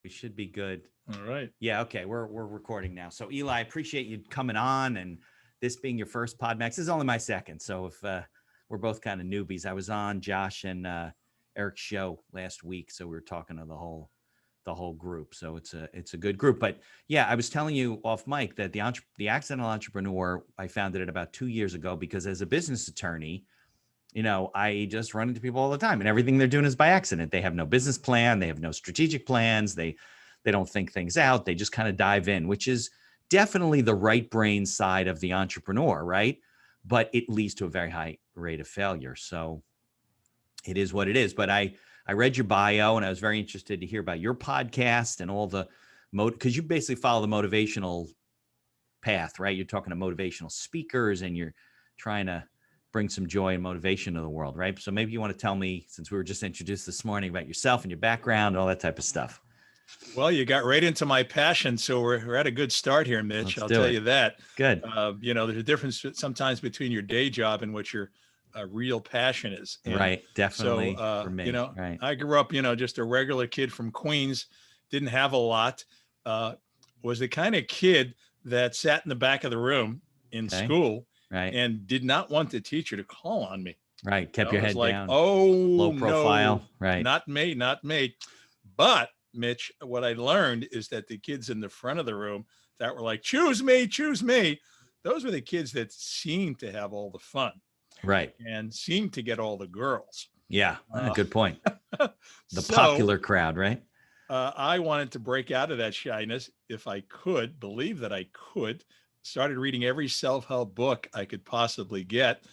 We should be good. All right. Yeah, okay. We're recording now. So Eli, I appreciate you coming on, and this being your first PodMAX. This is only my second. So if we're both kind of newbies. I was on Josh and Eric's show last week, so we were talking to the whole group. So it's a good group. But yeah, I was telling you off mic that the Accidental Entrepreneur, I founded it about 2 years ago because as a business attorney, I just run into people all the time, and everything they're doing is by accident. They have no business plan. They have no strategic plans. They don't think things out. They just kind of dive in, which is definitely the right brain side of the entrepreneur, right? But it leads to a very high rate of failure. So it is what it is. But I read your bio, and I was very interested to hear about your podcast and all the because you basically follow the motivational path, right? You're talking to motivational speakers, and you're trying to bring some joy and motivation to the world, right? So maybe you want to tell me, since we were just introduced this morning, about yourself and your background and all that type of stuff. Well, you got right into my passion, so we're at a good start here, Mitch. I'll tell you that. Good. There's a difference sometimes between your day job and what your real passion is. And right, definitely for me. Right. I grew up, just a regular kid from Queens, didn't have a lot, was the kind of kid that sat in the back of the room in school. Right. And did not want the teacher to call on me. Right. Kept your head down. Oh, low profile. No, right. Not me. But Mitch, what I learned is that the kids in the front of the room that were like, choose me. Those were the kids that seemed to have all the fun. Right. And seemed to get all the girls. Yeah. Good point. The popular crowd, right? I wanted to break out of that shyness if I could, believe that I could. Started reading every self-help book I could possibly get,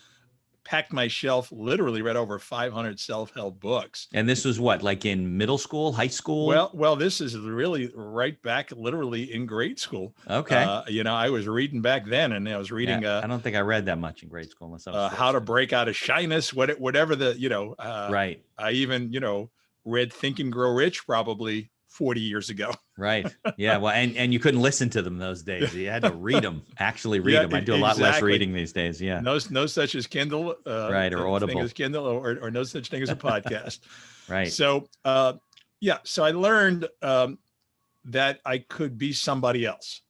packed my shelf, literally read over 500 self-help books. And this was what, like in middle school, high school? Well, this is really right back literally in grade school. Okay. I was reading back then, and I was reading. I don't think I read that much in grade school. Unless I was How to Break Out of Shyness, whatever the, right. I even, read Think and Grow Rich probably 40 years ago. Right. Yeah. Well, and you couldn't listen to them those days. You had to read them, actually read them. I do a lot less reading these days. Yeah. No such as Kindle. Right. Or Audible. Thing as Kindle or no such thing as a podcast. Right. So, so I learned that I could be somebody else.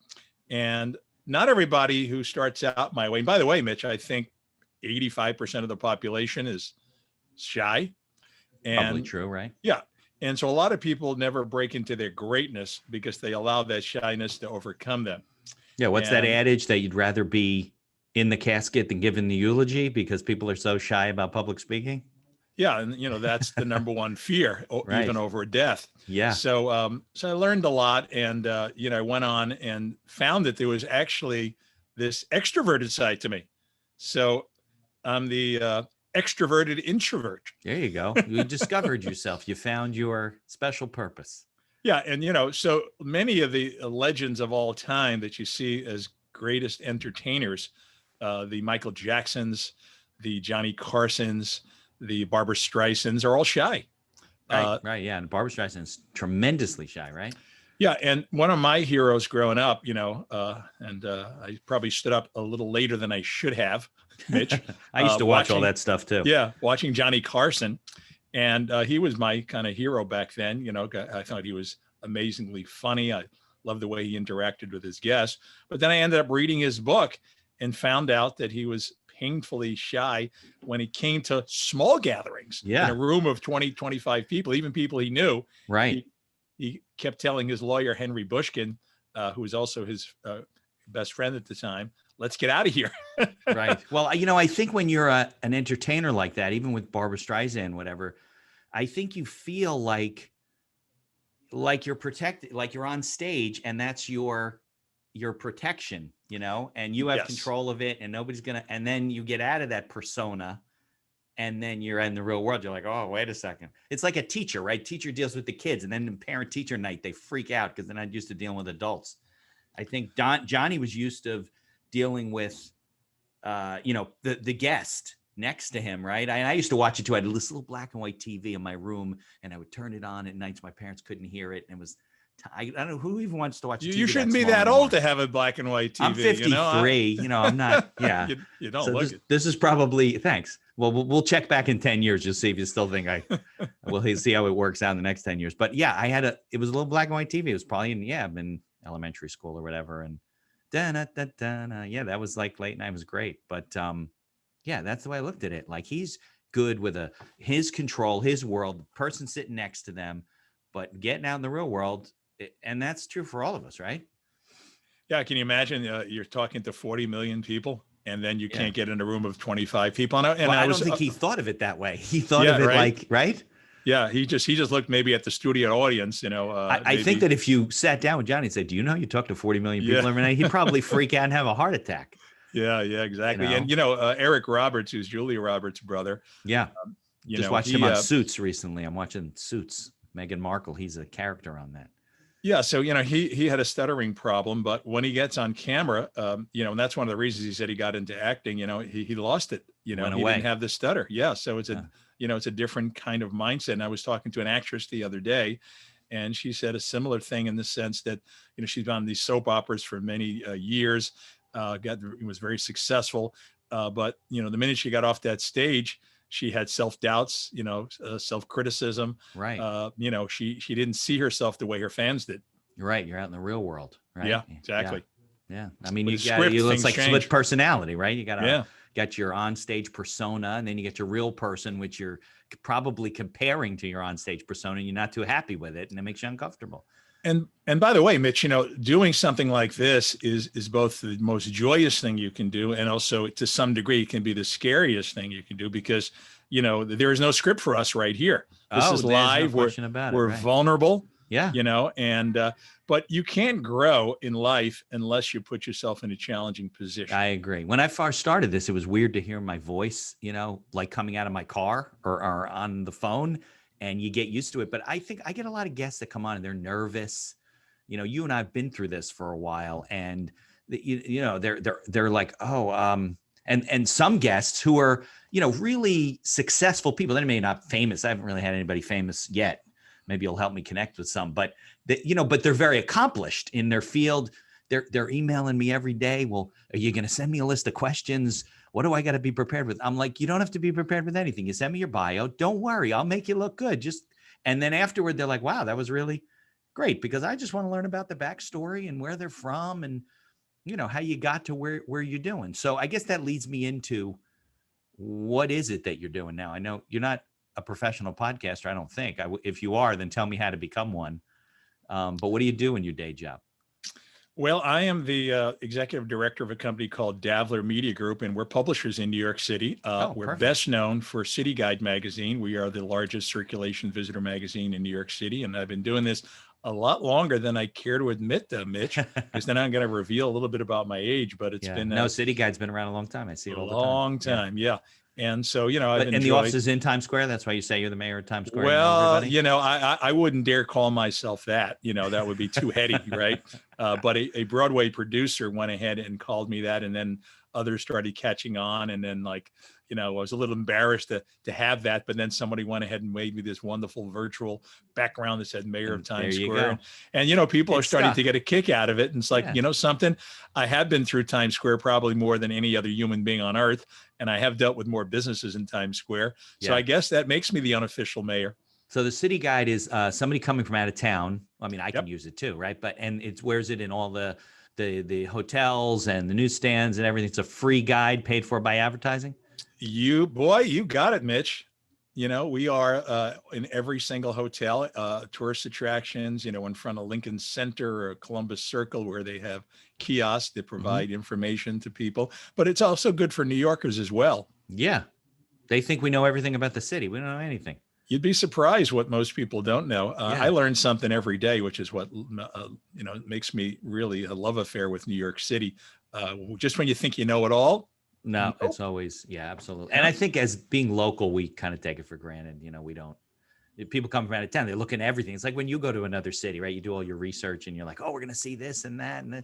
And not everybody who starts out my way. And by the way, Mitch, I think 85% of the population is shy. And probably true, right? Yeah. And so a lot of people never break into their greatness because they allow that shyness to overcome them. Yeah. What's that adage that you'd rather be in the casket than giving the eulogy because people are so shy about public speaking? Yeah. And, that's the number one fear, right. Even over death. Yeah. So I learned a lot, and, I went on and found that there was actually this extroverted side to me. So I'm the extroverted introvert. There you go. You discovered yourself. You found your special purpose. Yeah. And, so many of the legends of all time that you see as greatest entertainers, the Michael Jacksons, the Johnny Carsons, the Barbra Streisands are all shy. Right. Yeah. And Barbra Streisand's tremendously shy, right? Yeah. And one of my heroes growing up, I probably stood up a little later than I should have, Mitch. I used to watch all that stuff too. Yeah. Watching Johnny Carson. And he was my kind of hero back then. I thought he was amazingly funny. I loved the way he interacted with his guests. But then I ended up reading his book and found out that he was painfully shy when it came to small gatherings. Yeah. In a room of 20, 25 people, even people he knew. Right. He kept telling his lawyer, Henry Bushkin, who was also his best friend at the time, let's get out of here. Right. Well, I think when you're an entertainer like that, even with Barbra Streisand, whatever, I think you feel like you're protected, like you're on stage, and that's your protection, and you have control of it, and nobody's and then you get out of that persona, and then you're in the real world. You're like, oh, wait a second. It's like a teacher, right? Teacher deals with the kids, and then in parent-teacher night, they freak out because they're not used to dealing with adults. I think Johnny was used to dealing with, the guest next to him, right? I used to watch it too. I had this little black and white TV in my room, and I would turn it on at nights. My parents couldn't hear it, and it was I don't know who even wants to watch TV. You shouldn't be small that anymore. old to have a black and white TV. I'm 53. I'm not. Yeah. You don't So look it. this is probably, thanks. Well, we'll check back in 10 years. Just see if you still think we'll see how it works out in the next 10 years. But yeah, it was a little black and white TV. It was probably in elementary school or whatever. And yeah, that was like late night. It was great. But yeah, that's the way I looked at it. Like, he's good with his control, his world, the person sitting next to them, but getting out in the real world. And that's true for all of us, right? Yeah. Can you imagine you're talking to 40 million people and then you can't get in a room of 25 people? And I don't think he thought of it that way. He thought of it like, right? Yeah. He just looked maybe at the studio audience, I think that if you sat down with Johnny and said, do you know you talk to 40 million people every night? He'd probably freak out and have a heart attack. Yeah, exactly. And, Eric Roberts, who's Julia Roberts' brother. Yeah. Just watched him on Suits recently. I'm watching Suits. Meghan Markle. He's a character on that. Yeah. So, he had a stuttering problem, but when he gets on camera, and that's one of the reasons he said he got into acting, he lost it, he didn't have the stutter. Yeah. So it's it's a different kind of mindset. And I was talking to an actress the other day, and she said a similar thing in the sense that, she's been on these soap operas for many years, was very successful. But, the minute she got off that stage, she had self-doubts, self-criticism. Right. She didn't see herself the way her fans did. Right. You're out in the real world. Right. Yeah, exactly. Yeah. I mean, you look like split personality, right? You got your onstage persona, and then you get your real person, which you're probably comparing to your onstage persona, and you're not too happy with it, and it makes you uncomfortable. And by the way, Mitch, doing something like this is both the most joyous thing you can do, and also to some degree it can be the scariest thing you can do, because there is no script for us right here. This is live. We're vulnerable. Yeah. But you can't grow in life unless you put yourself in a challenging position. I agree. When I first started this, it was weird to hear my voice, like coming out of my car or on the phone. And you get used to it. But I think I get a lot of guests that come on and they're nervous. You and I have been through this for a while, and they're like, and some guests who are, really successful people. They may not famous. I haven't really had anybody famous yet. Maybe you'll help me connect with some, but but they're very accomplished in their field. They're emailing me every day. Well, are you going to send me a list of questions? What do I got to be prepared with? I'm like, you don't have to be prepared with anything. You send me your bio. Don't worry. I'll make you look good. And then afterward, they're like, wow, that was really great, because I just want to learn about the backstory and where they're from and, how you got to where you're doing. So I guess that leads me into, what is it that you're doing now? I know you're not a professional podcaster, I don't think. If you are, then tell me how to become one. But what do you do in your day job? Well, I am the executive director of a company called Davler Media Group, and we're publishers in New York City. We're perfect. Best known for City Guide magazine. We are the largest circulation visitor magazine in New York City, and I've been doing this a lot longer than I care to admit, Mitch, because then I'm going to reveal a little bit about my age. But it's been City Guide's been around a long time. I see it all the time. Long time, yeah. And so, I've enjoyed... the office is in Times Square. That's why you say you're the mayor of Times Square. Well, I wouldn't dare call myself that. That would be too heady, right? But a Broadway producer went ahead and called me that, and then others started catching on, and then I was a little embarrassed to have that, but then somebody went ahead and made me this wonderful virtual background that said Mayor of Times Square. And people are starting to get a kick out of it. And it's like, something, I have been through Times Square probably more than any other human being on earth. And I have dealt with more businesses in Times Square. So I guess that makes me the unofficial mayor. So the City Guide is somebody coming from out of town. I mean, I can use it too, right? And where's it in all the hotels and the newsstands and everything? It's a free guide paid for by advertising. You got it, Mitch. We are in every single hotel, tourist attractions, in front of Lincoln Center or Columbus Circle, where they have kiosks that provide information to people. But it's also good for New Yorkers as well. Yeah. They think we know everything about the city. We don't know anything. You'd be surprised what most people don't know. I learn something every day, which is what, makes me really a love affair with New York City. Just when you think you know it all. No, it's always, absolutely. And I think as being local, we kind of take it for granted. We don't, people come from out of town, they're looking at everything. It's like when you go to another city, right? You do all your research and you're like, oh, we're going to see this and that, and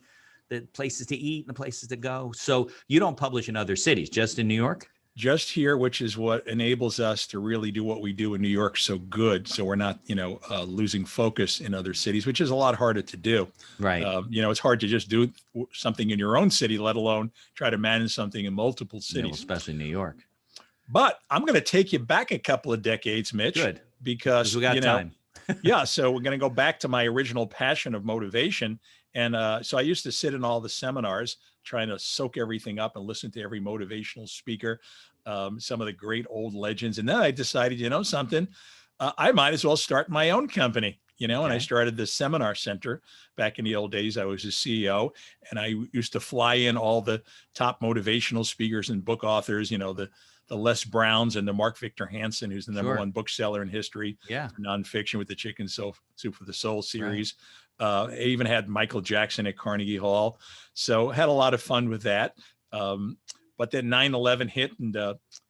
the places to eat and the places to go. So you don't publish in other cities, just in New York? just here, which is what enables us to really do what we do in New York so good. So we're not, losing focus in other cities, which is a lot harder to do. Right. It's hard to just do something in your own city, let alone try to manage something in multiple Yeah, cities. well, especially New York. But I'm going to take you back a couple of decades, Mitch. Good. Because we got time. Yeah. So we're going to go back to my original passion of motivation. And so I used to sit in all the seminars trying to soak everything up and listen to every motivational speaker, some of the great old legends. And then I decided, something, I might as well start my own company, and I started the seminar center back in the old days. I was a CEO, and I used to fly in all the top motivational speakers and book authors, the Les Browns and the Mark Victor Hansen, who's the number one bookseller in history, nonfiction with the Chicken Soup for the Soul series. Right. I even had Michael Jackson at Carnegie Hall. So had a lot of fun with that. But then 9/11 hit and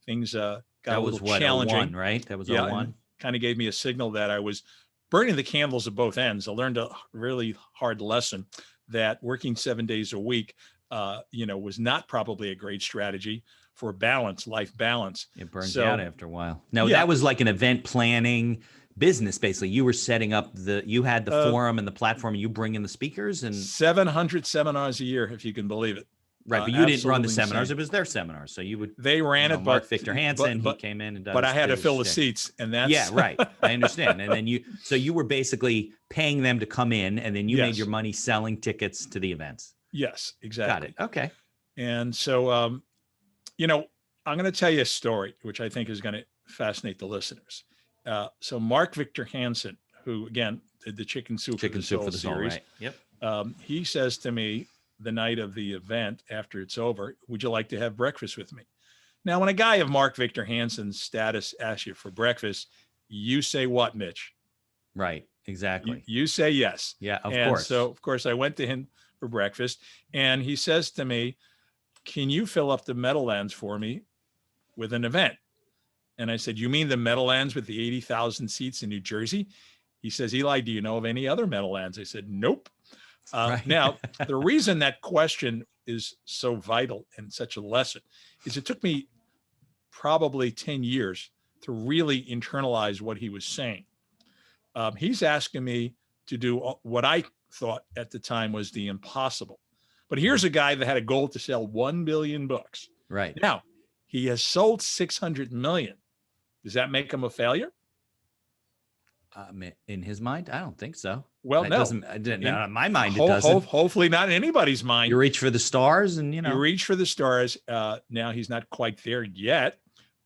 things got a little challenging. 01, right? That was 01. Kind of gave me a signal that I was burning the candles at both ends. I learned a really hard lesson that working 7 days a week, was not probably a great strategy for balance, life balance. It burns you out after a while. No, that was like an event planning business. Basically, you were setting up you had the forum and the platform, and you bring in the speakers, and 700 seminars a year, if you can believe it. Right, but you didn't run the seminars; it was their seminars. So they ran it. Mark Victor Hansen, he came in and but I had to fill the seats, and that's right. I understand. And then you were basically paying them to come in, and then you made your money selling tickets to the events. Yes, exactly. Got it. Okay. And so, I'm going to tell you a story which I think is going to fascinate the listeners. So Mark Victor Hansen, who again did the Chicken Soup for the Soul series, right. Yep. He says to me the night of the event after it's over, "Would you like to have breakfast with me?" Now, when a guy of Mark Victor Hansen's status asks you for breakfast, you say what, Mitch? Right. Exactly. You say yes. Yeah, of course. So, of course, I went to him for breakfast, and he says to me, "Can you fill up the Meadowlands for me with an event?" And I said, "You mean the Meadowlands with the 80,000 seats in New Jersey?" He says, "Eli, do you know of any other Meadowlands?" I said, "Nope." Right. Now, the reason that question is so vital and such a lesson is it took me probably 10 years to really internalize what he was saying. He's asking me to do what I thought at the time was the impossible. But here's a guy that had a goal to sell 1 billion books. Right. Now, he has sold 600 million. Does that make him a failure? In his mind, I don't think so. Well, no. In my mind, it doesn't. Hopefully not in anybody's mind. You reach for the stars and, You reach for the stars. Now he's not quite there yet.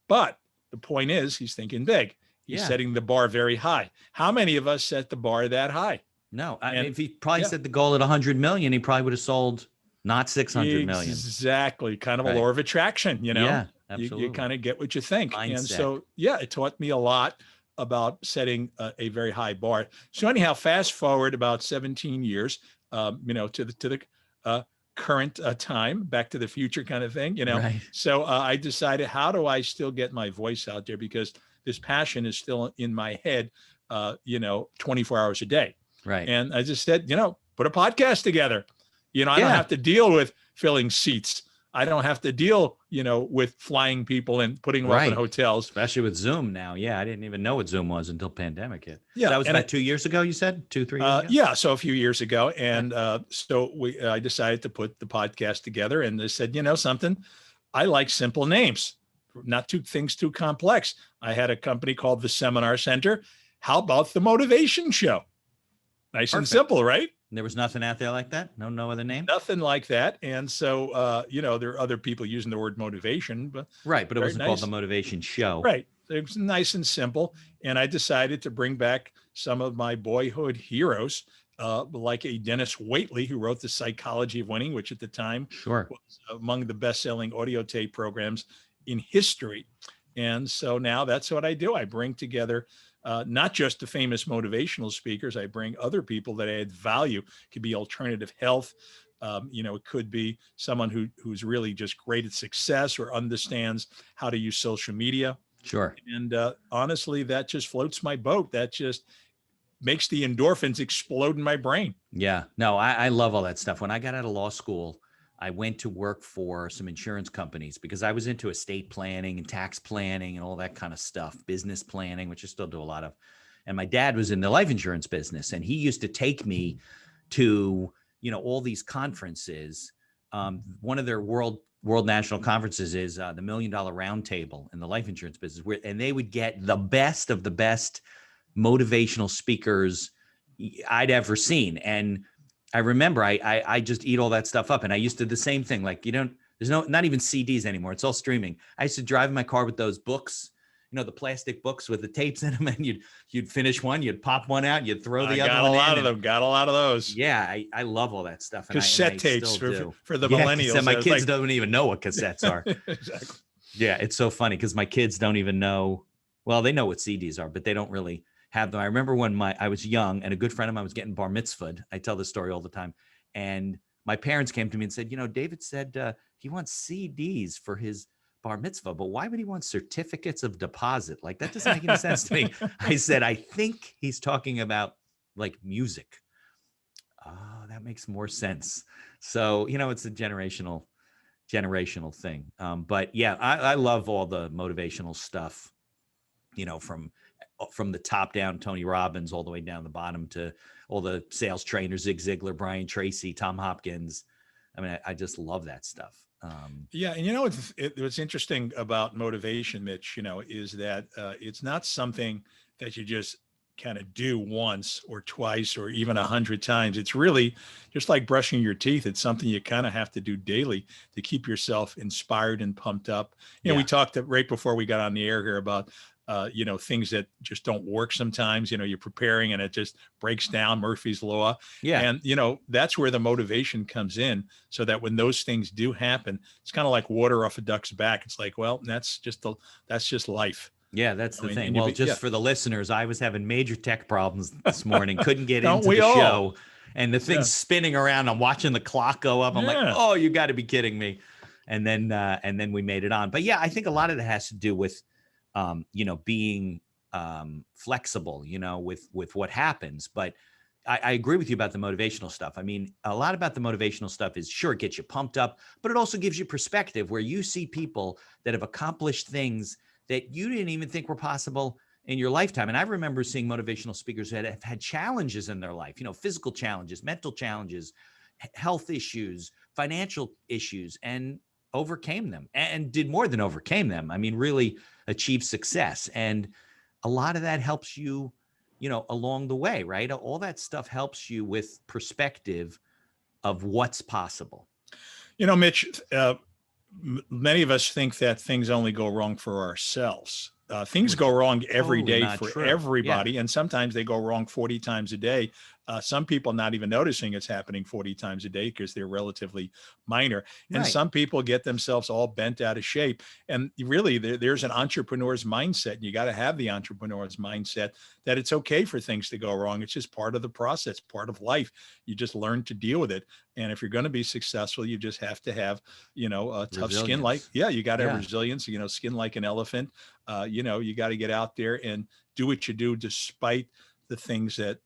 But the point is, he's thinking big. He's setting the bar very high. How many of us set the bar that high? No. If he probably set the goal at 100 million, he probably would have sold not 600 million. Exactly. Kind of a law of attraction, Yeah, absolutely. You kind of get what you think. Mindset. And so, it taught me a lot about setting a very high bar. So anyhow, fast forward about 17 years, to the current time, Back to the Future kind of thing, Right. So I decided, how do I still get my voice out there? Because this passion is still in my head, 24 hours a day. Right. And I just said, put a podcast together. I don't have to deal with filling seats. I don't have to deal, with flying people and putting them up in hotels. Especially with Zoom now. Yeah, I didn't even know what Zoom was until pandemic hit. Yeah, so that was about 2 years ago, you said? 2-3 years ago? Yeah, so a few years ago. And so I decided to put the podcast together, and they said, something, I like simple names, not things too complex. I had a company called the Seminar Center. How about the Motivation Show? Nice and simple, right? There was nothing out there like that? No other name? Nothing like that. And so, there are other people using the word motivation, but right. But it wasn't called the Motivation Show. Right. It was nice and simple. And I decided to bring back some of my boyhood heroes, like a Dennis Waitley, who wrote The Psychology of Winning, which at the time was among the best-selling audio tape programs in history. And so now that's what I do. I bring together not just the famous motivational speakers. I bring other people that add value. It could be alternative health. It could be someone who's really just great at success or understands how to use social media. Sure. And honestly, that just floats my boat. That just makes the endorphins explode in my brain. Yeah. No, I love all that stuff. When I got out of law school, I went to work for some insurance companies because I was into estate planning and tax planning and all that kind of stuff, business planning, which I still do a lot of. And my dad was in the life insurance business, and he used to take me to, all these conferences. One of their world national conferences is the $1 Million Roundtable in the life insurance business, and they would get the best of the best motivational speakers I'd ever seen. And I remember I just eat all that stuff up. And I used to do the same thing. Like, there's not even CDs anymore. It's all streaming. I used to drive in my car with those books, the plastic books with the tapes in them, and you'd finish one, you'd pop one out, you'd throw the other one in. Got a lot of those. Yeah. I love all that stuff. And cassette tapes for the millennials. My kids don't even know what cassettes are. Exactly. Yeah. It's so funny because my kids don't even know. Well, they know what CDs are, but they don't really have them. I remember when I was young and a good friend of mine was getting bar mitzvahed. I tell this story all the time. And my parents came to me and said, David said he wants CDs for his bar mitzvah, but why would he want certificates of deposit? Like, that doesn't make any sense to me. I said, I think he's talking about like music. Oh, that makes more sense. So, it's a generational thing. But yeah, I love all the motivational stuff, from the top down, Tony Robbins, all the way down the bottom to all the sales trainers, Zig Ziglar, Brian Tracy, Tom Hopkins. I mean, I just love that stuff. Yeah. And what's interesting about motivation, Mitch, is that it's not something that you just kind of do once or twice or even 100 times. It's really just like brushing your teeth. It's something you kind of have to do daily to keep yourself inspired and pumped up. We talked right before we got on the air here about things that just don't work sometimes. You're preparing and it just breaks down, Murphy's Law. Yeah. And, that's where the motivation comes in, so that when those things do happen, it's kind of like water off a duck's back. It's like, well, that's just life. Yeah, that's the thing. Well, for the listeners, I was having major tech problems this morning. Couldn't get into the show. And the thing's spinning around. I'm watching the clock go up. I'm like, oh, you got to be kidding me. And then we made it on. But yeah, I think a lot of it has to do with being flexible, with what happens. But I agree with you about the motivational stuff. I mean, a lot about the motivational stuff is, sure, it gets you pumped up, but it also gives you perspective where you see people that have accomplished things that you didn't even think were possible in your lifetime. And I remember seeing motivational speakers that have had challenges in their life, physical challenges, mental challenges, health issues, financial issues, and overcame them and did more than overcame them. I mean, really achieved success. And a lot of that helps you, along the way, right? All that stuff helps you with perspective of what's possible. Mitch, many of us think that things only go wrong for ourselves. Things go wrong every day for everybody. Yeah. And sometimes they go wrong 40 times a day. Some people not even noticing it's happening 40 times a day because they're relatively minor. And some people get themselves all bent out of shape. And really, there's an entrepreneur's mindset. And you got to have the entrepreneur's mindset that it's okay for things to go wrong. It's just part of the process, part of life. You just learn to deal with it. And if you're going to be successful, you just have to have, a tough skin. You got to have resilience, skin like an elephant. You got to get out there and do what you do despite the things that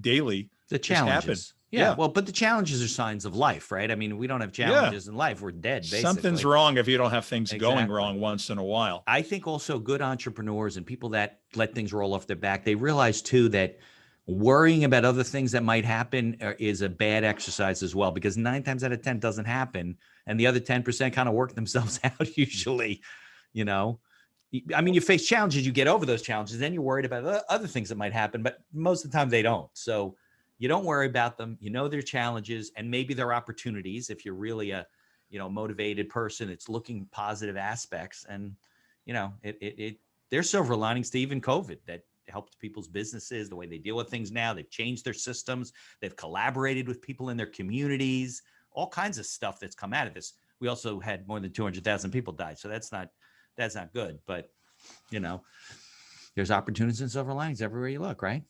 daily the challenges. Yeah. Well, but the challenges are signs of life, right? I mean, we don't have challenges in life. We're dead, basically. Something's wrong if you don't have things going wrong once in a while. I think also good entrepreneurs and people that let things roll off their back, they realize too that worrying about other things that might happen is a bad exercise as well, because 9 times out of 10 doesn't happen. And the other 10% kind of work themselves out usually, I mean, you face challenges, you get over those challenges, then you're worried about other things that might happen, but most of the time they don't. So you don't worry about them. They're challenges, and maybe they're opportunities. If you're really a, motivated person, it's looking positive aspects. And, there's silver linings to even COVID that helped people's businesses, the way they deal with things now. They've changed their systems. They've collaborated with people in their communities, all kinds of stuff that's come out of this. We also had more than 200,000 people die. So that's not good, but there's opportunities and silver linings everywhere you look, right?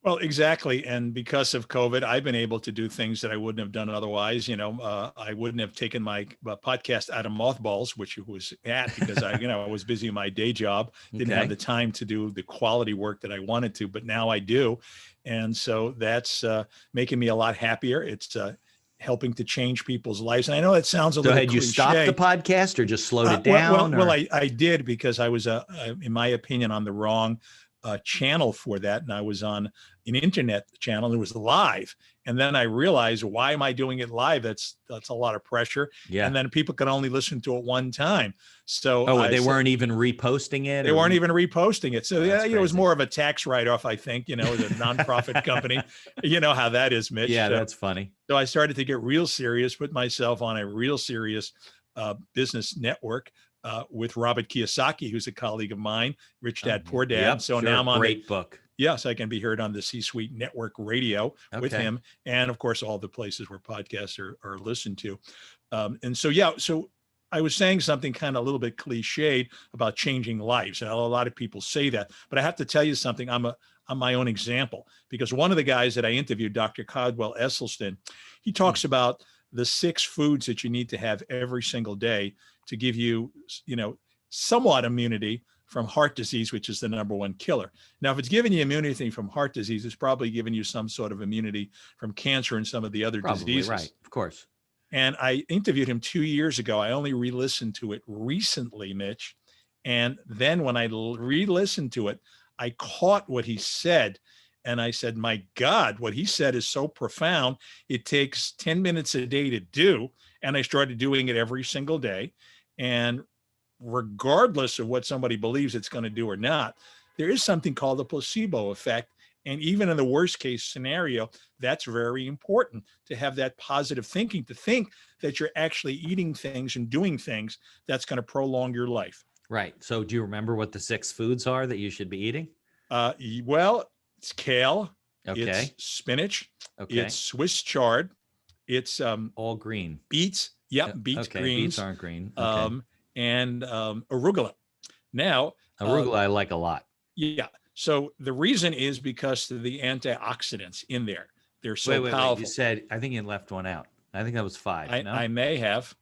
Well, exactly. And because of COVID, I've been able to do things that I wouldn't have done otherwise. I wouldn't have taken my podcast out of mothballs, which it was at, because I was busy in my day job, didn't have the time to do the quality work that I wanted to, but now I do. And so that's making me a lot happier. It's helping to change people's lives. And I know that sounds a So little had you cliche. stopped the podcast or just slowed it down? Well, I did, because I was, in my opinion, on the wrong channel for that. And I was on an internet channel. It was live. And then I realized, why am I doing it live? That's a lot of pressure. Yeah. And then people can only listen to it one time. So they weren't even reposting it? They weren't even reposting it. So it was crazy. more of a tax write-off, I think, as a nonprofit company. You know how that is, Mitch. Yeah, so, that's funny. So I started to get real serious, put myself on a real serious business network with Robert Kiyosaki, who's a colleague of mine, Rich Dad, Poor Dad. Yep, so now I'm on great book. Yes, I can be heard on the C-Suite Network Radio with him. And of course, all the places where podcasts are listened to. And so, so I was saying something kind of a little bit cliched about changing lives. And a lot of people say that, but I have to tell you something. I'm my own example, because one of the guys that I interviewed, Dr. Caldwell Esselstyn, he talks about the 6 foods that you need to have every single day to give you, somewhat immunity from heart disease, which is the #1 killer. Now, if it's giving you immunity from heart disease, it's probably giving you some sort of immunity from cancer and some of the other diseases. Right, of course. And I interviewed him 2 years ago. I only re-listened to it recently, Mitch. And then when I re-listened to it, I caught what he said. And I said, my God, what he said is so profound. It takes 10 minutes a day to do. And I started doing it every single day. And regardless of what somebody believes it's going to do or not, there is something called the placebo effect. And even in the worst case scenario, that's very important to have that positive thinking, to think that you're actually eating things and doing things that's going to prolong your life. Right. So do you remember what the 6 foods are that you should be eating? Well, it's kale. Okay. It's spinach. Okay. It's Swiss chard. It's all green. Beets. Yep. Beets, okay. greens. Beets aren't green. Okay. And arugula. Now, arugula I like a lot. Yeah. So the reason is because of the antioxidants in there. They're so powerful. Wait. You said, I think you left one out. I think that was 5. I may have.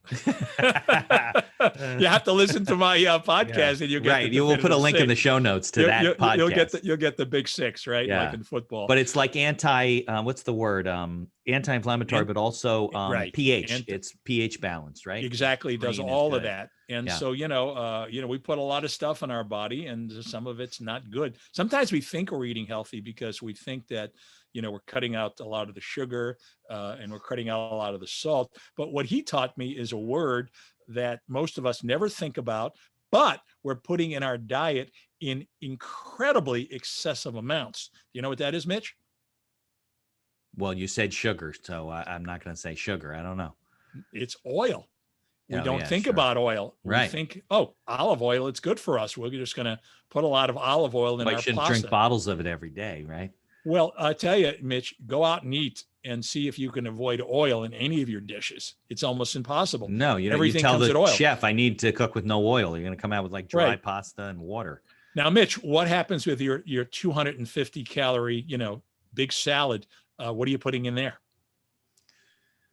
You have to listen to my podcast, and you get right. You will put a link in the show notes to that podcast. You'll get the big 6, right? Yeah. Like in football. But it's like what's the word? Anti-inflammatory, but also pH. It's pH balanced, right? Exactly. It does all of that. And so, we put a lot of stuff in our body, and some of it's not good. Sometimes we think we're eating healthy because we think that, we're cutting out a lot of the sugar and we're cutting out a lot of the salt. But what he taught me is a word that most of us never think about, but we're putting in our diet in incredibly excessive amounts. Do you know what that is, Mitch? Well, you said sugar, so I'm not going to say sugar. I don't know. It's oil. We don't think about oil. We think, olive oil, it's good for us. We're just going to put a lot of olive oil in our pasta. You shouldn't drink bottles of it every day, right? Well, I tell you, Mitch, go out and eat and see if you can avoid oil in any of your dishes. It's almost impossible. No, everything you tell the chef, I need to cook with no oil. You're going to come out with like dry pasta and water. Now, Mitch, what happens with your 250 calorie, big salad? What are you putting in there?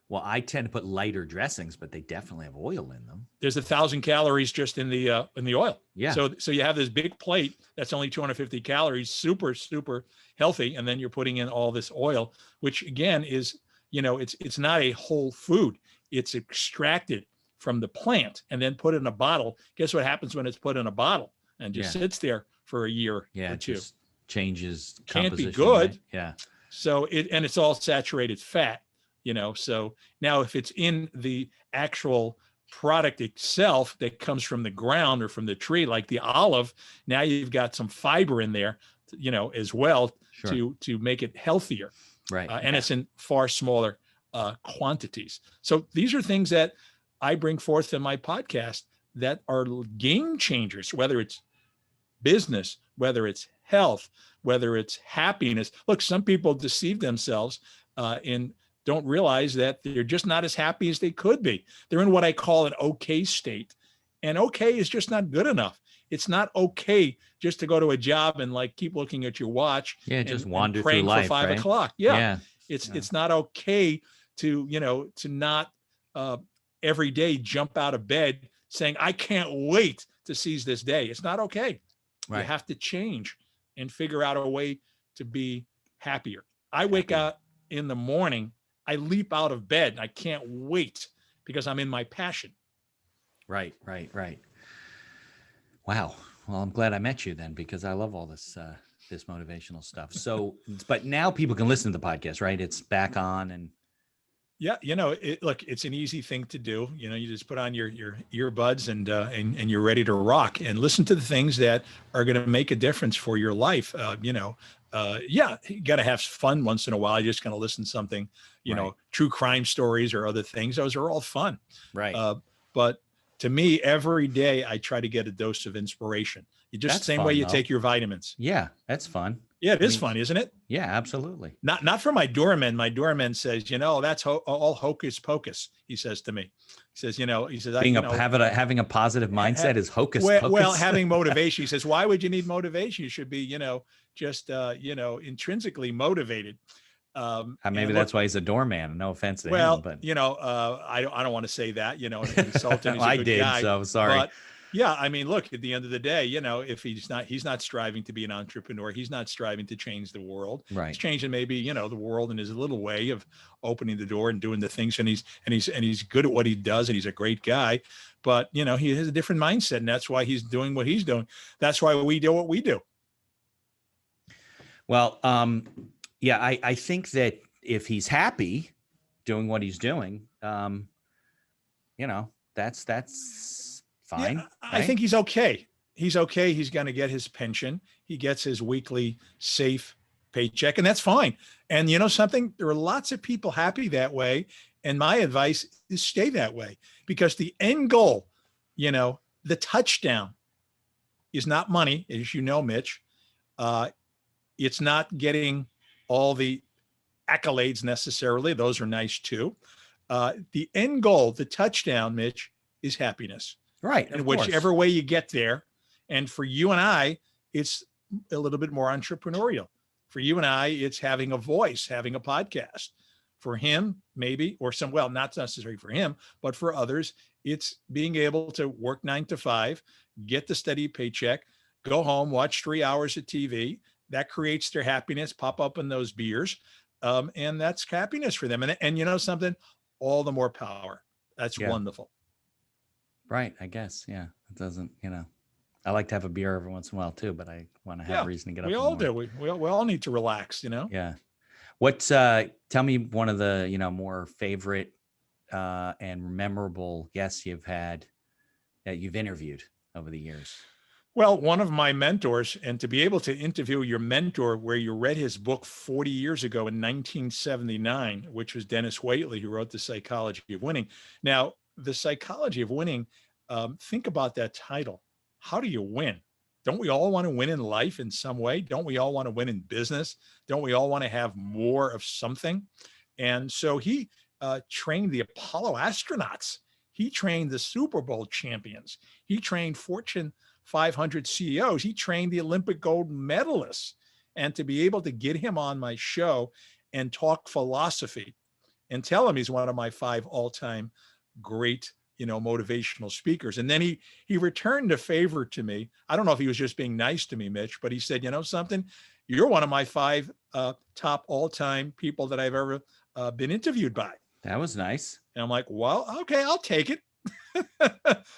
Well, I tend to put lighter dressings, but they definitely have oil in them. There's 1,000 calories just in the oil. Yeah. So you have this big plate that's only 250 calories, super, super healthy. And then you're putting in all this oil, which again is, it's not a whole food. It's extracted from the plant and then put in a bottle. Guess what happens when it's put in a bottle and just sits there for a year or 2? It just changes composition. Can't be good. Right? Yeah. So it's all saturated fat. So now if it's in the actual product itself that comes from the ground or from the tree, like the olive, now you've got some fiber in there, as well to make it healthier. Right. And it's in far smaller quantities. So these are things that I bring forth in my podcast that are game changers, whether it's business, whether it's health, whether it's happiness. Look, some people deceive themselves don't realize that they're just not as happy as they could be. They're in what I call an okay state. And okay is just not good enough. It's not okay just to go to a job and keep looking at your watch. Yeah, just wander through life, for 5 right? o'clock. Yeah. It's not okay to not every day jump out of bed saying, I can't wait to seize this day. It's not okay. Right. You have to change and figure out a way to be happier. I wake up in the morning I leap out of bed and I can't wait because I'm in my passion. Right. Wow. Well, I'm glad I met you then, because I love all this this motivational stuff. So, but now people can listen to the podcast, right? It's back on, and Yeah, look, it's an easy thing to do. You just put on your earbuds and you're ready to rock and listen to the things that are going to make a difference for your life. Yeah, you got to have fun once in a while. You're just going to listen to something, Right. true crime stories or other things. Those are all fun. Right. But to me, every day I try to get a dose of inspiration. You just That's the same way fun, you though. take your vitamins. Yeah, that's fun. Yeah, it is fun, isn't it? Yeah, absolutely. Not for my doorman. My doorman says, that's all hocus pocus. He says to me, he says, Having a positive mindset is hocus pocus. Well, having motivation. He says, why would you need motivation? You should be, just intrinsically motivated. Maybe that's why he's a doorman. No offense to him, but I don't want to say that, insult him. He's a I good did, guy, so sorry. But yeah, I mean, look, at the end of the day, if he's not striving to be an entrepreneur, he's not striving to change the world. Right. He's changing maybe, the world in his little way of opening the door and doing the things. And he's good at what he does. And he's a great guy, but he has a different mindset, and that's why he's doing what he's doing. That's why we do what we do. Well, yeah, I think that if he's happy doing what he's doing, that's fine. Yeah, I think he's okay. He's okay. He's going to get his pension. He gets his weekly safe paycheck, and that's fine. And something, there are lots of people happy that way. And my advice is stay that way, because the end goal, the touchdown is not money, as you know, Mitch. It's not getting all the accolades necessarily. Those are nice too. The end goal, the touchdown, Mitch, is happiness. Right. And whichever way you get there. And for you and I, it's a little bit more entrepreneurial. For you and I, it's having a voice, having a podcast. For him, maybe, not necessarily for him, but for others, it's being able to work 9 to 5, get the steady paycheck, go home, watch 3 hours of TV. That creates their happiness, pop up in those beers. And that's happiness for them. And something, all the more power. That's wonderful. Right. I guess. Yeah. It doesn't, I like to have a beer every once in a while too, but I want to have a reason to get up. We all do. We all need to relax, Yeah. Tell me one of the, more favorite and memorable guests you've had that you've interviewed over the years. Well, one of my mentors, and to be able to interview your mentor where you read his book 40 years ago in 1979, which was Dennis Waitley, who wrote The Psychology of Winning. Now, The Psychology of Winning, think about that title. How do you win? Don't we all want to win in life in some way? Don't we all want to win in business? Don't we all want to have more of something? And so he trained the Apollo astronauts. He trained the Super Bowl champions. He trained Fortune 500 CEOs. He trained the Olympic gold medalists. And to be able to get him on my show and talk philosophy and tell him he's one of my 5 all-time great, motivational speakers. And then he returned a favor to me. I don't know if he was just being nice to me, Mitch, but he said, something, you're one of my 5 top all-time people that I've ever been interviewed by. That was nice. And I'm like, well, okay, I'll take it.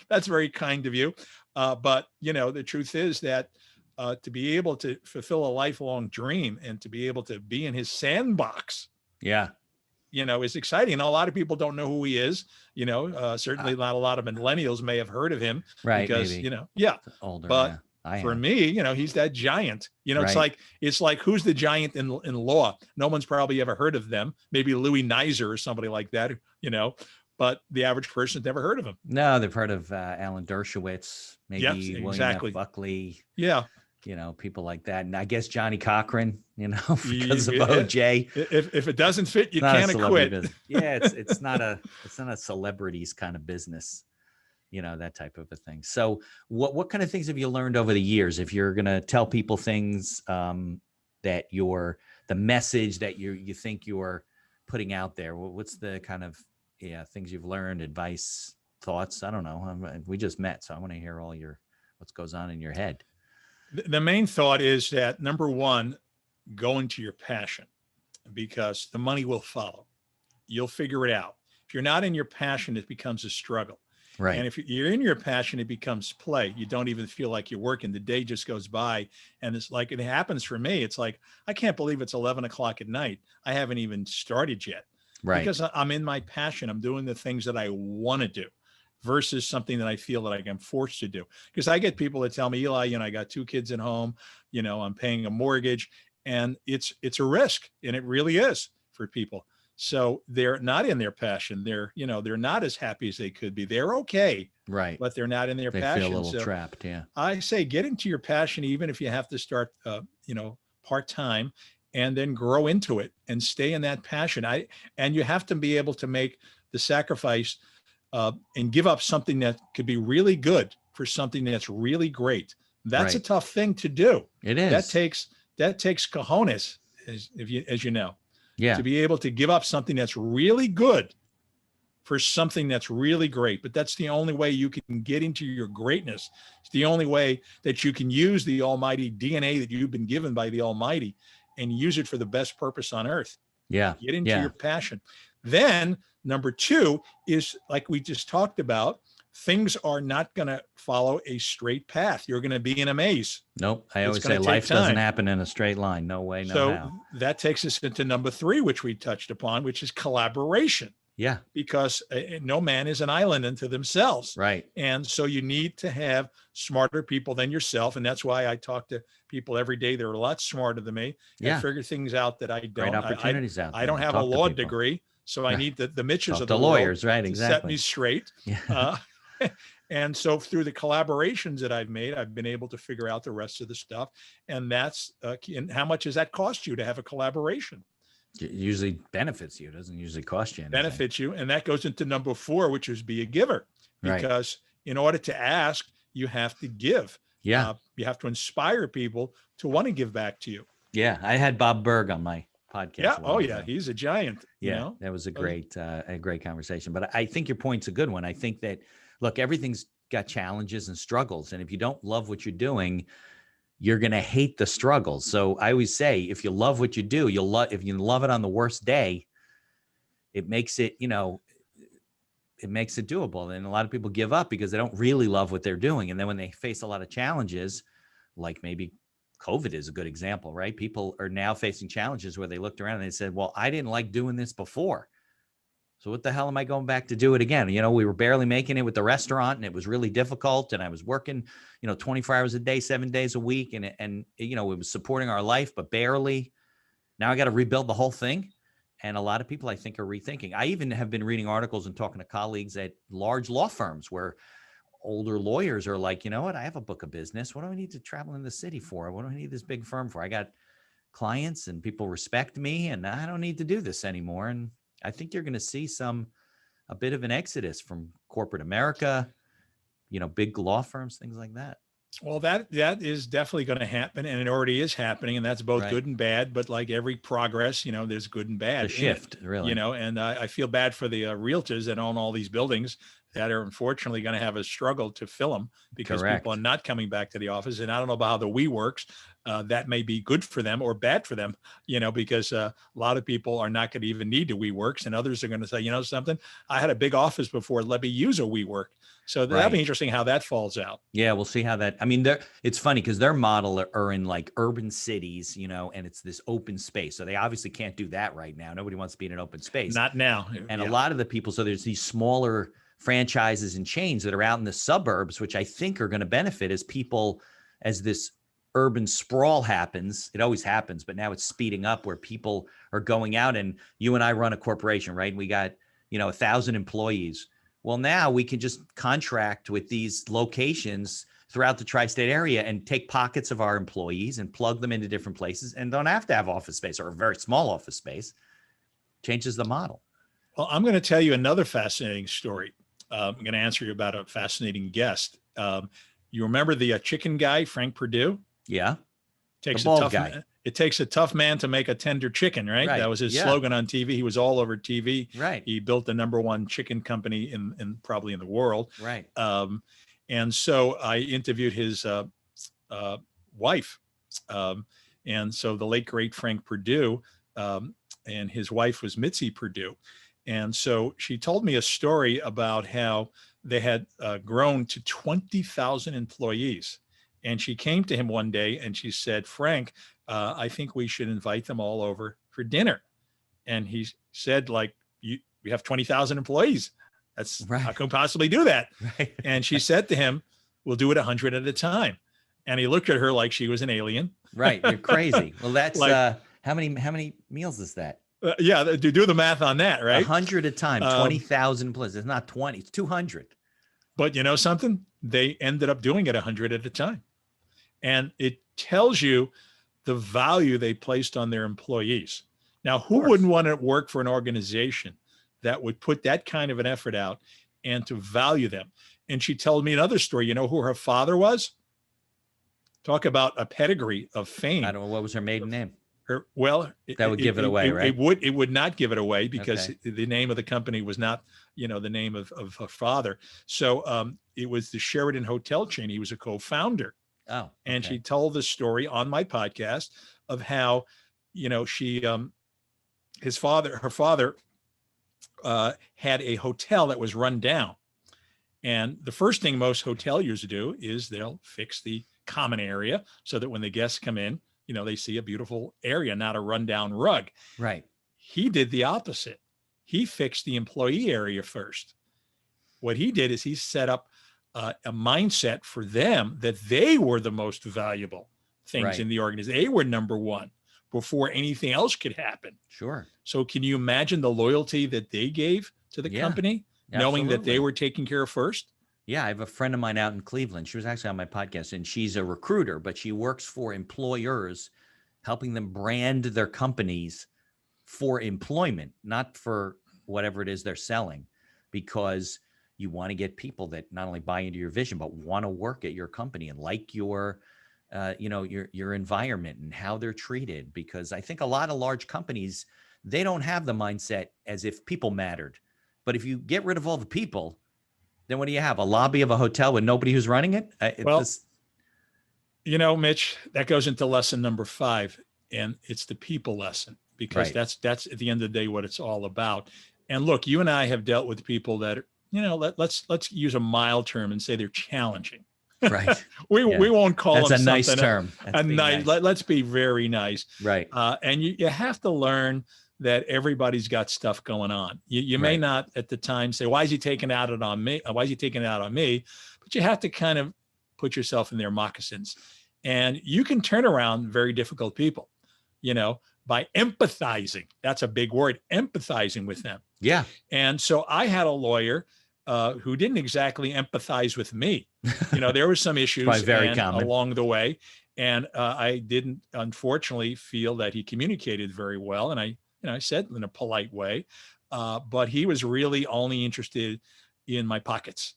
That's very kind of you. But, the truth is that to be able to fulfill a lifelong dream and to be able to be in his sandbox. Yeah. Is exciting. And a lot of people don't know who he is. Certainly not a lot of millennials may have heard of him. Right. Because, maybe. Older. But for me, he's that giant. Right. It's like who's the giant in law? No one's probably ever heard of them. Maybe Louis Nizer or somebody like that, but the average person's never heard of him. No, they've heard of Alan Dershowitz, maybe William F. Buckley. Yeah. People like that. And I guess Johnny Cochran, because of OJ. If it doesn't fit, you can't quit. Business. Yeah, it's not a celebrities kind of business, that type of a thing. So what kind of things have you learned over the years? If you're gonna tell people things that the message that you think you're putting out there, what's the kind of things you've learned, advice, thoughts? I don't know. We just met, so I want to hear all what goes on in your head. The main thought is that, number one, go into your passion, because the money will follow. you'll figure it out. If you're not in your passion, it becomes a struggle. Right. And if you're in your passion, it becomes play. You don't even feel like you're working. The day just goes by. And it's like, it happens for me. It's like, I can't believe it's 11 o'clock at night. I haven't even started yet. Right. Because I'm in my passion. I'm doing the things that I want to do versus something that I feel that I'm forced to do. Because I get people that tell me, Eli, you know, I got 2 kids at home, you know, I'm paying a mortgage, and it's a risk. And it really is for people. So they're not in their passion. They're, you know, they're not as happy as they could be. They're okay. Right. But they're not in their They passion. feel a little So trapped. Yeah. I say, get into your passion, even if you have to start, you know, part-time, and then grow into it and stay in that passion. And you have to be able to make the sacrifice and give up something that could be really good for something that's really great. That's a tough thing to do. It is. That takes cojones, as you know. Yeah. To be able to give up something that's really good for something that's really great. But that's the only way you can get into your greatness. It's the only way that you can use the almighty DNA that you've been given by the Almighty and use it for the best purpose on earth. Yeah. Get into your passion. Then number 2 is, like we just talked about, things are not going to follow a straight path. You're going to be in a maze. Nope. I always say life doesn't happen in a straight line. No way, no how. So that takes us into number 3, which we touched upon, which is collaboration. Yeah. Because no man is an island unto themselves. Right. And so you need to have smarter people than yourself. And that's why I talk to people every day. They're a lot smarter than me. Yeah. I figure things out that I don't. Great opportunities out there. I don't have a law degree. So I need the Mitches of the lawyers, world right? to Exactly. set me straight. Yeah. And so through the collaborations that I've made, I've been able to figure out the rest of the stuff. And that's, and how much does that cost you to have a collaboration? It usually benefits you. It doesn't usually cost you anything. Benefits you. And that goes into number 4, which is be a giver. Because in order to ask, you have to give. Yeah. You have to inspire people to want to give back to you. Yeah. I had Bob Berg on my podcast. Yeah. Oh yeah. He's a giant. Yeah. You know? That was a great conversation. But I think your point's a good one. I think that, look, everything's got challenges and struggles. And if you don't love what you're doing, you're going to hate the struggles. So I always say, if you love what you do, if you love it on the worst day, it makes it, you know, it makes it doable. And a lot of people give up because they don't really love what they're doing. And then when they face a lot of challenges, like maybe COVID is a good example, right? People are now facing challenges where they looked around and they said, well, I didn't like doing this before. So what the hell am I going back to do it again? You know, we were barely making it with the restaurant and it was really difficult. And I was working, you know, 24 hours a day, 7 days a week. And, you know, it was supporting our life, but barely. Now I got to rebuild the whole thing. And a lot of people, I think, are rethinking. I even have been reading articles and talking to colleagues at large law firms where older lawyers are like, you know what? I have a book of business. What do I need to travel in the city for? What do I need this big firm for? I got clients and people respect me and I don't need to do this anymore. And I think you're going to see a bit of an exodus from corporate America, you know, big law firms, things like that. Well, that is definitely going to happen, and it already is happening, and that's both good and bad. But like every progress, you know, there's good and bad. The shift, really. You know, and I feel bad for the realtors that own all these buildings that are unfortunately going to have a struggle to fill them because people are not coming back to the office. And I don't know about how the WeWorks. That may be good for them or bad for them, you know, because a lot of people are not going to even need the WeWorks, and others are going to say, you know, something, I had a big office before, let me use a WeWork. So that'll be interesting how that falls out. Yeah, we'll see how that, I mean, it's funny because their model are in like urban cities, you know, and it's this open space. So they obviously can't do that right now. Nobody wants to be in an open space. Not now. And a lot of the people, so there's these smaller franchises and chains that are out in the suburbs, which I think are going to benefit as this urban sprawl happens. It always happens, but now it's speeding up where people are going out. And you and I run a corporation, right? And we got, you know, 1,000 employees. Well, now we can just contract with these locations throughout the tri-state area and take pockets of our employees and plug them into different places and don't have to have office space or a very small office space. Changes the model. Well, I'm going to tell you another fascinating story. I'm going to answer you about a fascinating guest. You remember the chicken guy, Frank Perdue? Yeah. Takes a tough guy. It takes a tough man to make a tender chicken, right? That was his slogan on TV. He was all over TV. Right. He built the #1 chicken company in probably in the world. Right. And so I interviewed his wife. And so the late, great Frank Perdue, and his wife was Mitzi Perdue. And so she told me a story about how they had grown to 20,000 employees. And she came to him one day and she said, Frank, I think we should invite them all over for dinner. And he said, like, we have 20,000 employees. That's Right. How can we possibly do that? Right. And she said to him, we'll do it 100 at a time. And he looked at her like she was an alien. Right. You're crazy. Well, that's Like, how many meals is that? yeah, do the math on that, right? 100 a time, 20,000 plus. It's not 20, it's 200. But you know something? They ended up doing it 100 at a time. And it tells you the value they placed on their employees. Now, who wouldn't want to work for an organization that would put that kind of an effort out and to value them? And she told me another story. You know who her father was? Talk about a pedigree of fame. I don't know. What was her maiden name? That would give it away, right? It would not give it away because the name of the company was not, the name of her father. So it was the Sheridan Hotel chain. He was a co-founder. Oh, okay. And she told the story on my podcast of how, her father had a hotel that was run down. And the first thing most hoteliers do is they'll fix the common area so that when the guests come in, they see a beautiful area, not a rundown rug. Right. He did the opposite. He fixed the employee area first. What he did is he set up a mindset for them that they were the most valuable things in the organization. They were number one before anything else could happen. Sure. So can you imagine the loyalty that they gave to the company, knowing that they were taken care of first? Yeah, I have a friend of mine out in Cleveland. She was actually on my podcast, and she's a recruiter, but she works for employers, helping them brand their companies for employment, not for whatever it is they're selling, because you want to get people that not only buy into your vision, but want to work at your company and like your environment and how they're treated. Because I think a lot of large companies, they don't have the mindset as if people mattered. But if you get rid of all the people, then what do you have? A lobby of a hotel with nobody who's running it? Mitch, that goes into lesson number 5, and it's the people lesson, because that's at the end of the day what it's all about. And look, you and I have dealt with people that are, let's use a mild term and say they're challenging. Right. we won't call them a nice term. Nice. Let's be very nice. Right. And you have to learn that everybody's got stuff going on. You may not at the time say, why is he taking it out on me? Why is he taking it out on me? But you have to kind of put yourself in their moccasins. And you can turn around very difficult people, by empathizing. That's a big word, empathizing with them. Yeah. And so I had a lawyer who didn't exactly empathize with me. There were some issues along the way. And I didn't, unfortunately, feel that he communicated very well. And I said in a polite way, but he was really only interested in my pockets.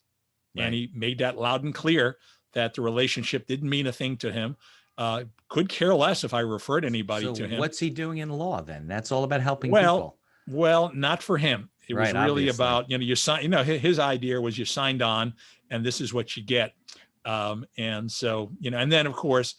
Right. And he made that loud and clear that the relationship didn't mean a thing to him. Could care less if I referred anybody to him. What's he doing in law then? That's all about helping people. Well, not for him. It was really about, you sign, his idea was you signed on and this is what you get. And so, and then of course,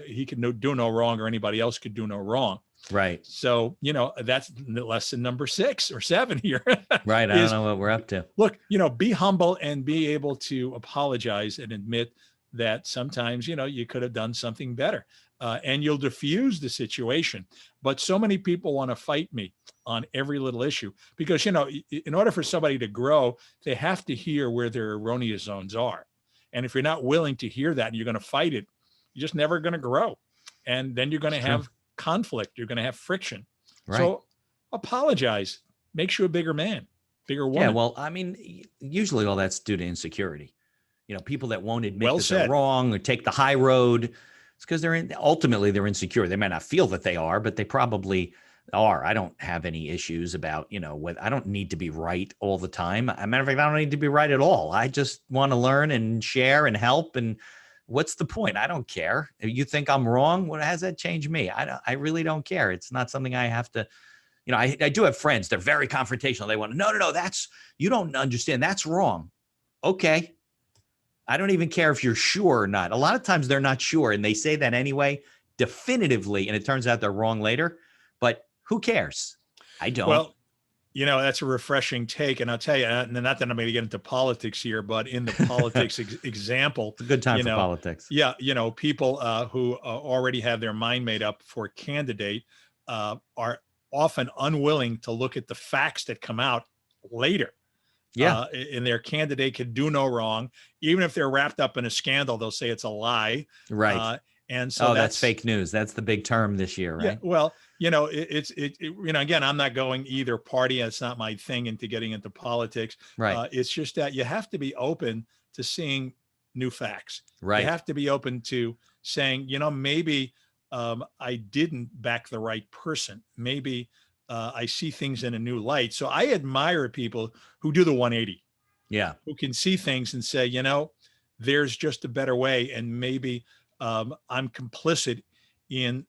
he could do no wrong or anybody else could do no wrong. Right. So, that's lesson number 6 or 7 here. Right. I don't know what we're up to. Look, be humble and be able to apologize and admit that sometimes, you could have done something better. And you'll diffuse the situation. But so many people want to fight me on every little issue because, in order for somebody to grow, they have to hear where their erroneous zones are. And if you're not willing to hear that and you're going to fight it, you're just never going to grow. And then you're going to have conflict. You're going to have friction. Right. So apologize. Makes you a bigger man, bigger woman. Yeah, well, I mean, usually all that's due to insecurity. People that won't admit that they're wrong or take the high road. It's because ultimately they're insecure. They might not feel that they are, but they probably are. I don't have any issues about, I don't need to be right all the time. As a matter of fact, I don't need to be right at all. I just want to learn and share and help. And what's the point? I don't care. If you think I'm wrong, what has that changed me? I really don't care. It's not something I have to, I do have friends. They're very confrontational. They want to, no, you don't understand. That's wrong. Okay. I don't even care if you're sure or not. A lot of times they're not sure and they say that anyway, definitively. And it turns out they're wrong later, but who cares? I don't. Well, That's a refreshing take. And I'll tell you, and not that I'm going to get into politics here, but in the politics example, It's a good time for politics. Yeah. People who already have their mind made up for a candidate are often unwilling to look at the facts that come out later. Yeah. And their candidate could do no wrong. Even if they're wrapped up in a scandal, they'll say it's a lie. Right. And so that's fake news. That's the big term this year, right? Yeah, well, again, I'm not going either party. It's not my thing into getting into politics. Right. It's just that you have to be open to seeing new facts. Right. You have to be open to saying, maybe I didn't back the right person. Maybe I see things in a new light. So I admire people who do the 180. Yeah. Who can see things and say, there's just a better way. And maybe I'm complicit in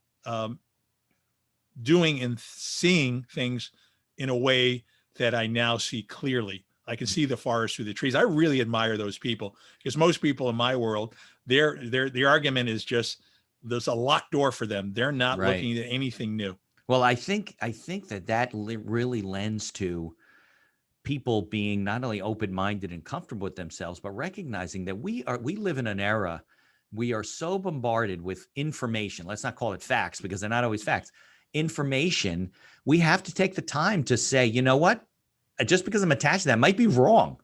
doing and seeing things in a way that I now see clearly. I can see the forest through the trees. I really admire those people, because most people in my world, the argument is just there's a locked door for them. They're not looking at anything new. Well, I think that really lends to people being not only open-minded and comfortable with themselves, but recognizing that we live in an era, we are so bombarded with information. Let's not call it facts, because they're not always facts. Information. We have to take the time to say, you know what? Just because I'm attached to that might be wrong.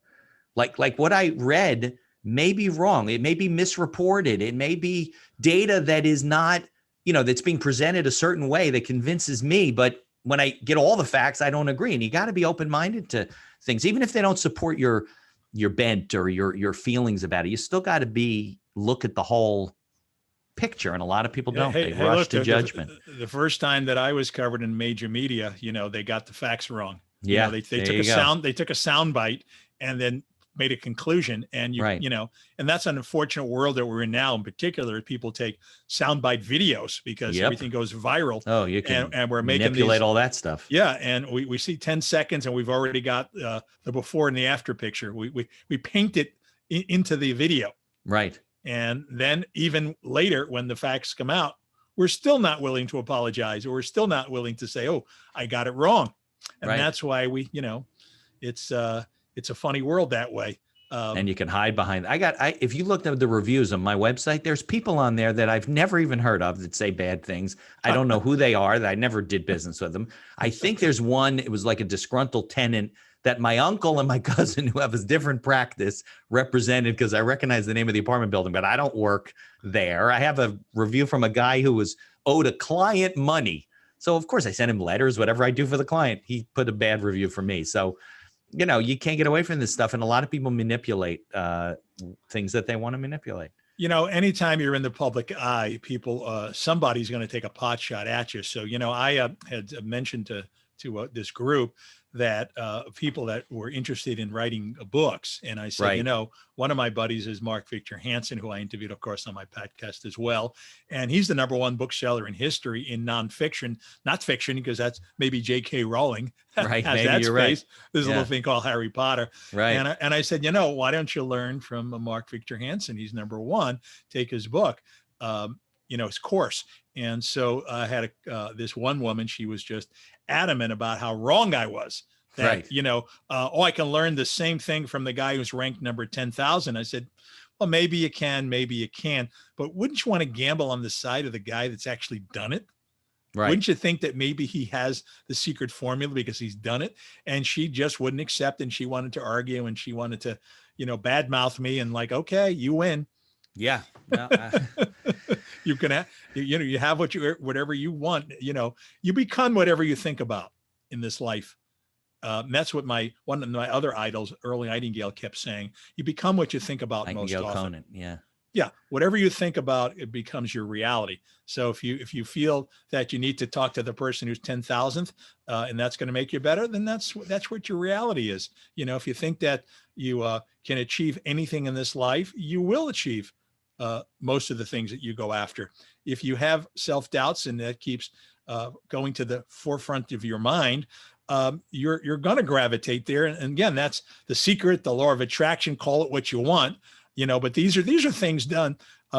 Like what I read may be wrong. It may be misreported. It may be data that is not, that's being presented a certain way that convinces me. But when I get all the facts, I don't agree. And you got to be open-minded to things, even if they don't support your bent or your feelings about it. You still got to look at the whole picture, and a lot of people don't. They rush to judgment. The first time that I was covered in major media, they got the facts wrong. Yeah, they took a sound bite and then made a conclusion, and and that's an unfortunate world that we're in now. In particular, people take soundbite videos because everything goes viral. Oh, you can and we're making manipulate all that stuff. Yeah, and we see 10 seconds, and we've already got the before and the after picture. We paint it into the video, right? And then even later, when the facts come out, we're still not willing to apologize, or we're still not willing to say, "Oh, I got it wrong." And that's why it's a funny world that way. And you can hide behind. If you looked at the reviews on my website, there's people on there that I've never even heard of that say bad things. I don't know who they are, that I never did business with them. I think there's one, it was like a disgruntled tenant that my uncle and my cousin, who have a different practice, represented, because I recognize the name of the apartment building, but I don't work there. I have a review from a guy who was owed a client money. So of course I sent him letters, whatever I do for the client. He put a bad review for me. So, you can't get away from this stuff. And a lot of people manipulate things that they want to manipulate. Anytime you're in the public eye, people, somebody's going to take a pot shot at you. So, I had mentioned to this group that people that were interested in writing books. And I said, one of my buddies is Mark Victor Hansen, who I interviewed, of course, on my podcast as well. And he's the #1 bookseller in history in nonfiction, not fiction, because that's maybe J.K. Rowling. Right. Has maybe that you're space. right. There's a little thing called Harry Potter. Right. And I said, why don't you learn from Mark Victor Hansen? He's #1. Take his book. His course. And so I had this one woman, she was just adamant about how wrong I was. That, I can learn the same thing from the guy who's ranked number 10,000. I said, well, maybe you can, maybe you can, but wouldn't you want to gamble on the side of the guy that's actually done it? Right. Wouldn't you think that maybe he has the secret formula because he's done it? And she just wouldn't accept, and she wanted to argue, and she wanted to, badmouth me, and like, okay, you win. Yeah. No, you can have, you have whatever you want, you become whatever you think about in this life. That's what one of my other idols, Earl Nightingale, kept saying. You become what you think about most often. Conan, yeah. Yeah. Whatever you think about, it becomes your reality. So if you feel that you need to talk to the person who's 10,000th, and that's going to make you better, then that's what your reality is. If you think that you can achieve anything in this life, you will achieve most of the things that you go after. If you have self-doubts and that keeps going to the forefront of your mind, you're going to gravitate there. And again, that's the secret, the law of attraction, call it what you want, but these are things done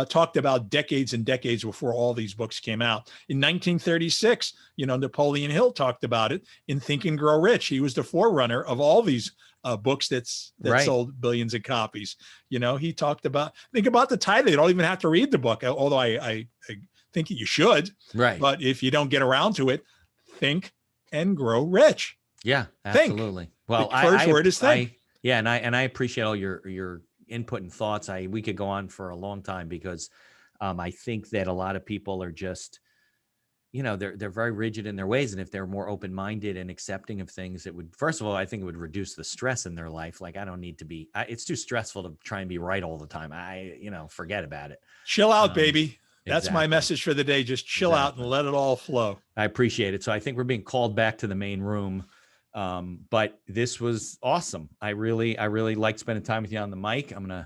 talked about decades and decades before all these books came out. In 1936, Napoleon Hill talked about it in Think and Grow Rich. He was the forerunner of all these books that Right. sold billions of copies. He talked about, think about the title. You don't even have to read the book, although I think you should. Right. But if you don't get around to it, Think and Grow Rich. Yeah, Think. absolutely. Well, the first word is think. And I appreciate all your input and thoughts. We could go on for a long time because I think that a lot of people are just, they're very rigid in their ways. And if they're more open-minded and accepting of things, it would, first of all, I think it would reduce the stress in their life. Like I don't need to be, it's too stressful to try and be right all the time. Forget about it. Chill out, baby. That's Exactly. my message for the day. Just chill out and let it all flow. I appreciate it. So I think we're being called back to the main room. But this was awesome. I really liked spending time with you on the mic. I'm going to